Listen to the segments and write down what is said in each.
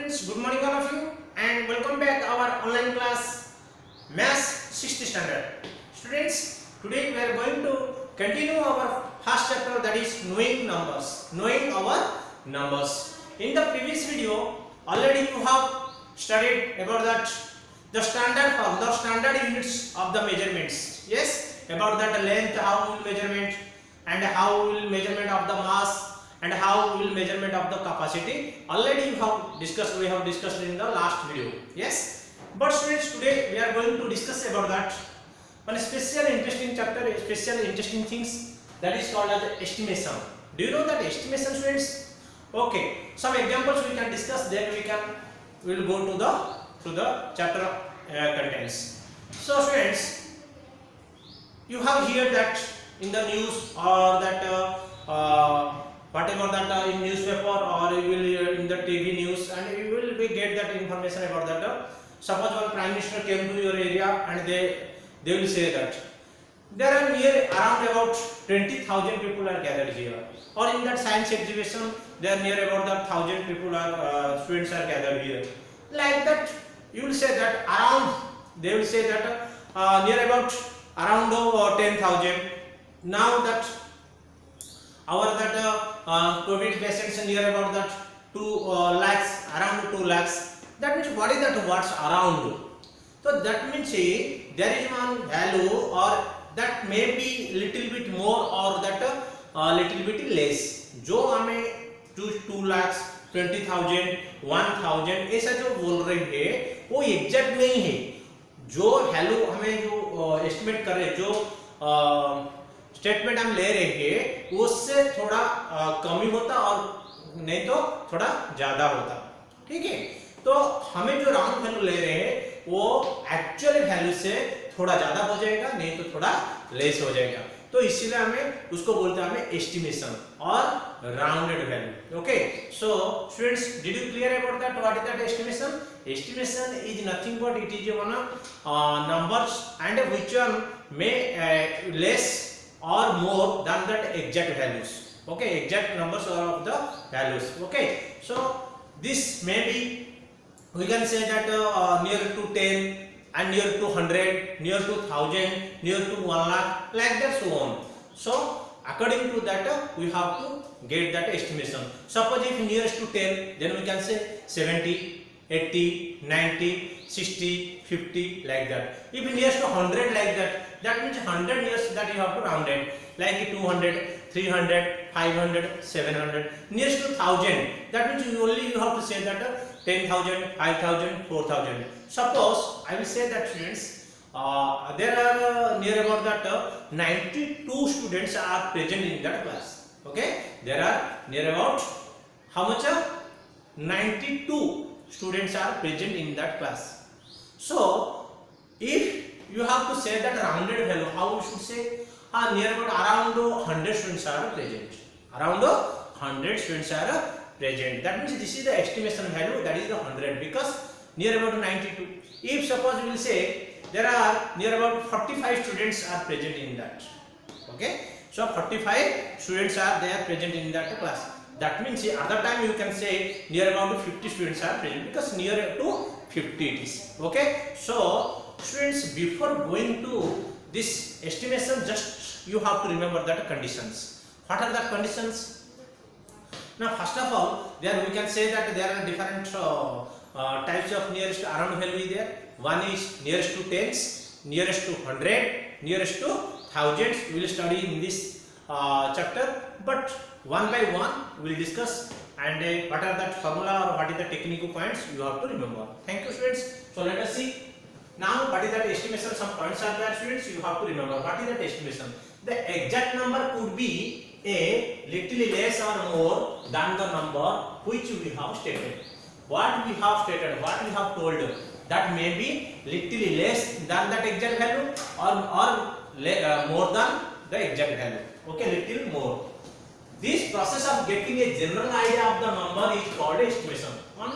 students, good morning all of you and welcome back our online class Maths 6th standard. Students, today we are going to continue our first chapter, that is knowing numbers, knowing our numbers. In the previous video already you have studied about that the standard form, the standard units of the measurements. Yes, about that length, how will measurement, and how will measurement of the mass, and how will measurement of the capacity. Already we have discussed in the last video. Yes, but students, today we are going to discuss about that one special interesting chapter, special interesting things, that is called as estimation. Do you know that estimation, students? Okay, some examples we can discuss, then we will go to the chapter contents. So students, you have heard that in the news, or that whatever that in newspaper, or you will hear in the TV news, and you will get that information about that. Suppose one prime minister came to your area and they will say that there are around about 20,000 people are gathered here, or in that science exhibition there are near about that 1,000 people are students are gathered here. Like that, you will say that around, they will say that near about around 10,000. Now that our COVID patients near about that 2 lakhs, around 2 lakhs. That means what is that words around? So that means there is one value, or that may be little bit more, or that little bit less. जो हमें 2 lakhs, 20,000, 1,000 ऐसा जो बोल रहे हैं वो exact नहीं है. जो वैल्यू हमें जो एस्टिमेट कर रहे, जो स्टेटमेंट हम ले रहे हैं उससे थोड़ा कमी होता, और नहीं तो थोड़ा ज्यादा होता. ठीक है, तो हमें जो राउंड वैल्यू ले रहे हैं वो एक्चुअल वैल्यू से थोड़ा ज्यादा हो जाएगा, नहीं तो थोड़ा लेस हो जाएगा. तो इसीलिए हमें उसको बोलते हैं हमें एस्टिमेशन और rounded value. Okay, so students, did you clear about that? What is that estimation? Estimation is nothing but it is one numbers, and which one may less or more than that exact values. Okay, exact numbers of the values. Okay, so this may be, we can say that near to 10 and near to 100, near to 1,000, near to 1 lakh, like that, so on. So according to that we have to get that estimation. Suppose if nearest to 10, then we can say 70, 80, 90, 60, 50, like that. If nearest to 100, like that, that means 100 years that you have to round it, like 200, 300, 500, 700. Nearest to 1,000, that means you have to say that 10,000, 5,000, 4,000. Suppose I will say that students, there are near about that 92 students are present in that class. Okay, there are near about how much? 92 students are present in that class. So if you have to say that rounded value, how we should say? Near about around 100 students are present. Around 100 students are present. That means this is the estimation value, that is the 100, because near about 92. If suppose we will say there are near about 45 students are present in that. Okay, so 45 students are there present in that class. That means other time you can say near about 50 students are present, because near to 50 it is. Okay, so students, before going to this estimation, just you have to remember that conditions. What are the conditions? Now first of all, there we can say that there are different types of nearest around value there. One is nearest to tens, nearest to 100, nearest to thousands. We will study in this chapter, but one by one we will discuss, and what are that formula, or what is the technical points you have to remember. Thank you, students. So let us see now what is that estimation. Some points are there, students, you have to remember. What is that estimation? The exact number could be a little less or more than the number which we have stated. What we have stated, what we have told, that may be little less than that exact value, or more than the exact value. Okay, little more. This process of getting a general idea of the number is called estimation. On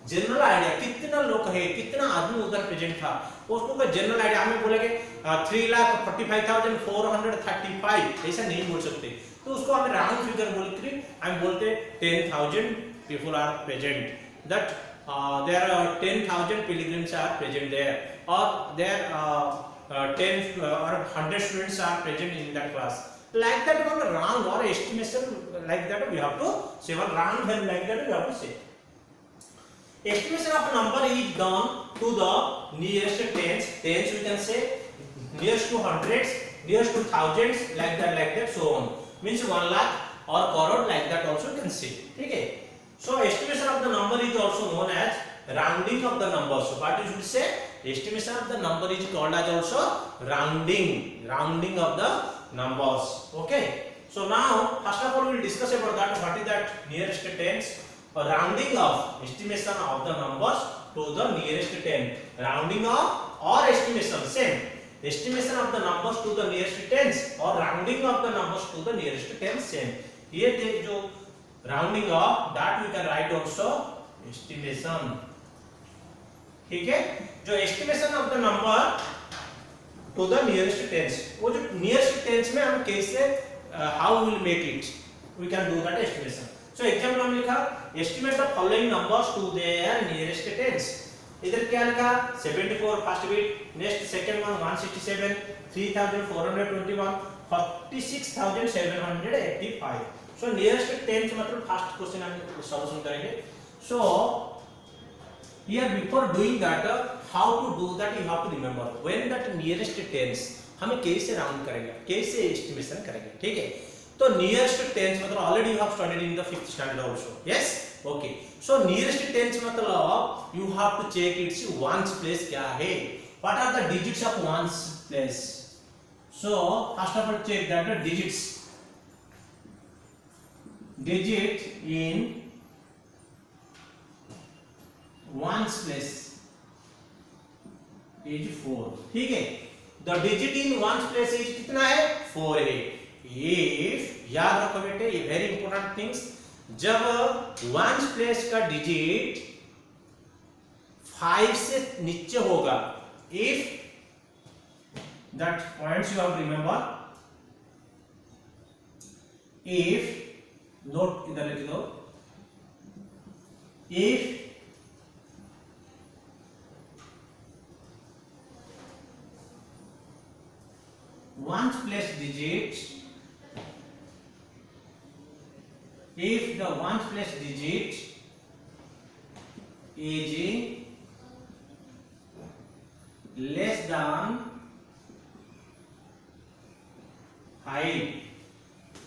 general idea, कितना लोग है, कितना आदमी उधर present था, उसको का general idea हमें बोलेंगे 3,45,435, ऐसा नहीं बोल सकते. तो उसको हमें राउंड फिगर बोल के हम बोलते 10,000 people are present. That there are 10,000 pilgrims are present there, or there 10 or 100 students are present in that class. Like that one round or estimation, like that we have to say one round value, like that we have to say. Estimation of a number is done to the nearest tens. Tens we can say, nearest to hundreds, nearest to thousands, like that, so on. Means 1 lakh or crore, like that also you can say. Okay. So estimation of the number is also known as rounding of the numbers. So what you should say? Estimation of the number is called as also rounding of the numbers. Okay. So now first of all we will discuss about that. What is that nearest tens? Or rounding of estimation of the numbers to the nearest 10. Rounding of or estimation same. Estimation of the numbers to the nearest tens or rounding of the numbers to the nearest tens same. Here take जो rounding of that we can write also estimation. ठीक है? जो estimation of the number to the nearest tens. वो जो nearest tens में हम कैसे how we will make it? We can do that estimation. So example हम लिखा estimate the following numbers to their nearest tens. इधर क्या लिखा 74 first bit, next second one 167, 3421, 46785. So nearest tense मतलब फर्स्ट क्वेश्चन हम सॉल्यूशन करेंगे. So here before doing that how to do that you have to remember when that nearest tens हमें कैसे round करेंगे, कैसे एस्टिमेशन करेंगे. ठीक है. तो नियरेस्ट टेंस मतलब already you have studied in the 5th standard also. Yes. Okay. So nearest tense मतलब you have to check its ones place क्या है. What are the digits of ones place. So first of all check that the digits digit in ones place is 4. ठीक है. the digit in ones place is कितना है 4 है. if याद रखो बेटे ये वेरी इंपॉर्टेंट थिंग्स, जब ones place का डिजिट 5 से नीचे होगा, if that points you have to remember, if note इधर लिख दो, if ones place digit, if the ones place digit is less than 5,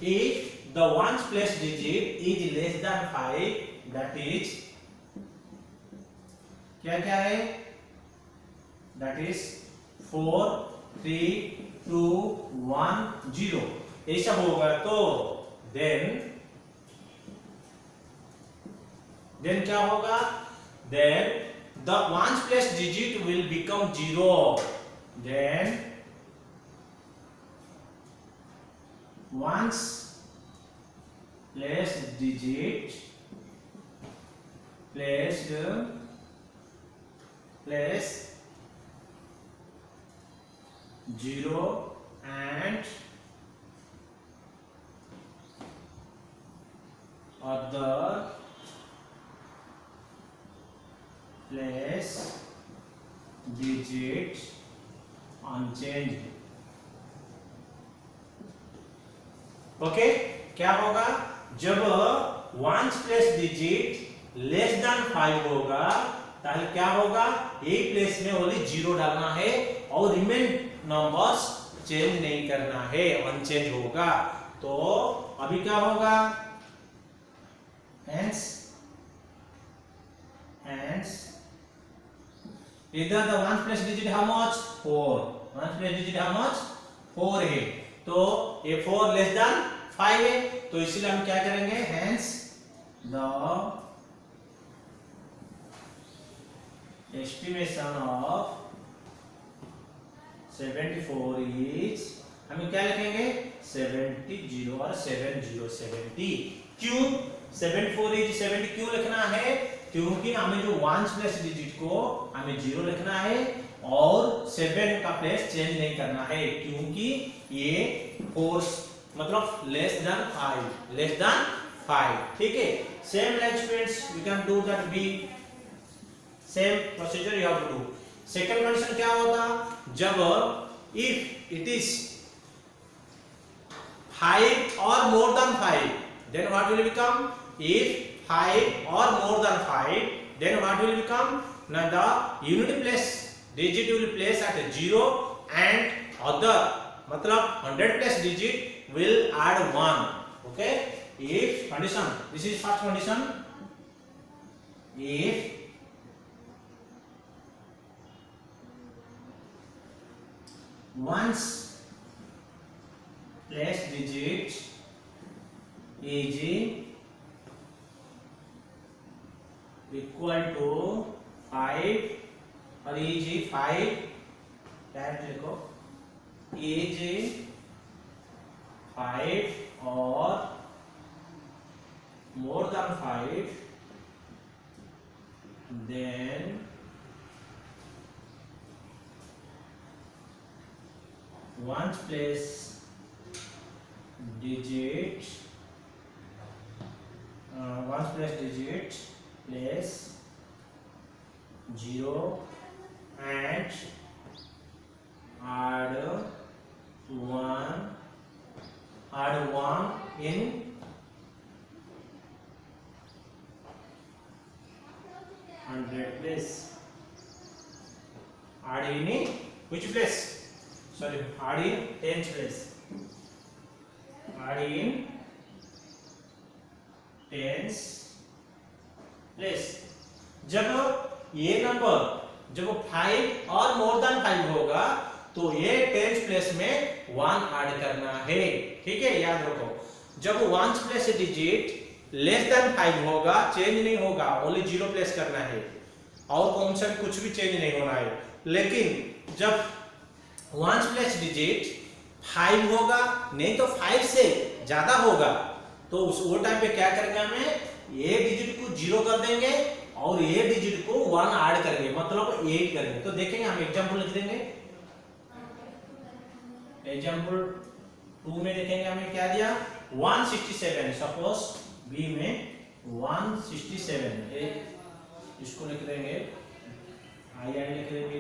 if the ones place digit is less than 5, that is क्या क्या है, that is 4 3 2 1 0 ऐसा होगा. तो then क्या होगा, then the ones place digit will become 0. then ones place digit place 0 and other place digit unchanged. Okay. क्या होगा, जब ones place digit less than 5 होगा ताकि क्या होगा, एक प्लेस में ओनली 0 डालना है और रिमेन नंबर्स चेंज नहीं करना है, अनचेंज होगा. तो अभी क्या होगा, हेंस इधर the ones place digit how much 4, ones place digit how much 4 है. तो ये 4 लेस देन 5 है, तो इसलिए हम क्या करेंगे, hence the estimation of 74 is, हम क्या लिखेंगे 70 और 70. क्यों 74 इज 70 क्यों लिखना है, क्योंकि हमें जो वंस प्लेस डिजिट को हमें 0 लिखना है और 7 का प्लेस चेंज नहीं करना है, क्योंकि ये 4 मतलब लेस देन 5. ठीक है. Same like students we can do that be same procedure you have to do. Second condition क्या होता, जब if it is 5 or more than 5, then what will become? If 5 or more than 5, then what will become? Now the unit place digit will place at 0 and other मतलब 100 place digit will add 1. Okay, if condition, this is first condition, if ones place digit is equal to 5 और is 5 direct लिखो, is 5 और more than 5, then ones place digit ones place digit place 0 and add 1 in hundred place, add in which place, sorry, add in tens place, add in tens place। जब ये number जब 5 और more than 5 होगा तो ये tens place में 1 add करना है, ठीक है, याद रखो। जब ones place digit less than 5 होगा चेंज नहीं होगा, ओनली 0 प्लेस करना है और कौन सा भी कुछ भी चेंज नहीं होना है। लेकिन जब वंस प्लेस डिजिट 5 होगा नहीं तो 5 से ज्यादा होगा तो उस वो टाइम पे क्या करेंगे, हमें ये डिजिट को 0 कर देंगे और ये डिजिट को 1 ऐड करेंगे, मतलब 8 करेंगे। तो देखेंगे हम एग्जांपल लिख देंगे, एग्जांपल 2 में देखेंगे हमें क्या दिया, 167, सपोज बी में 167, इसको लिख देंगे आई लिख देंगे,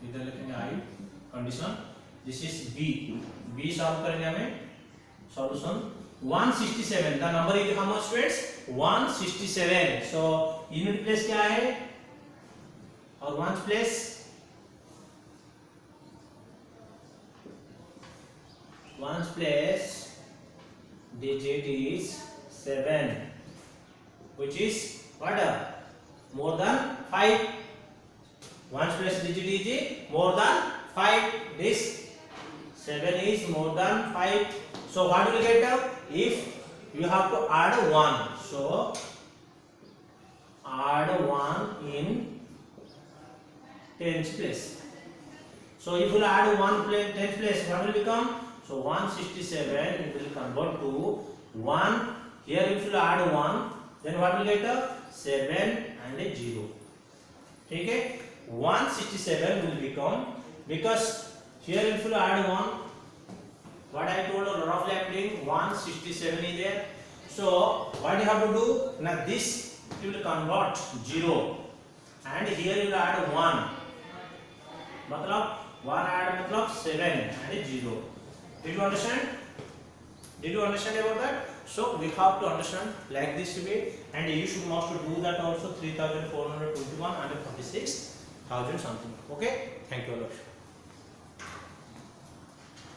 इधर लिखेंगे I condition, this is be solve करेंगे हमें solution 167, the number is how much students 167। So unit place क्या है और ones place digit is 7, which is what, more than 5, ones place digit is more than 5, this 7 is more than 5, so what will get, if you have to add 1, so add 1 in tens place, so if you add 1 place tens place, what will become, so 167 it will convert to 1, here if you add 1 then what will get, 7 and a 0, ठीक है, 167 will become, because here if you add 1, what I told roughly I am doing 167 is there, so what you have to do, now this you will convert 0 and here you will add 1, मतलब 1 add मतलब 7 and a 0, did you understand? Did you understand about that? So we have to understand like this way, and you should must do that also 3421 and 46,000 something. Okay, thank you all.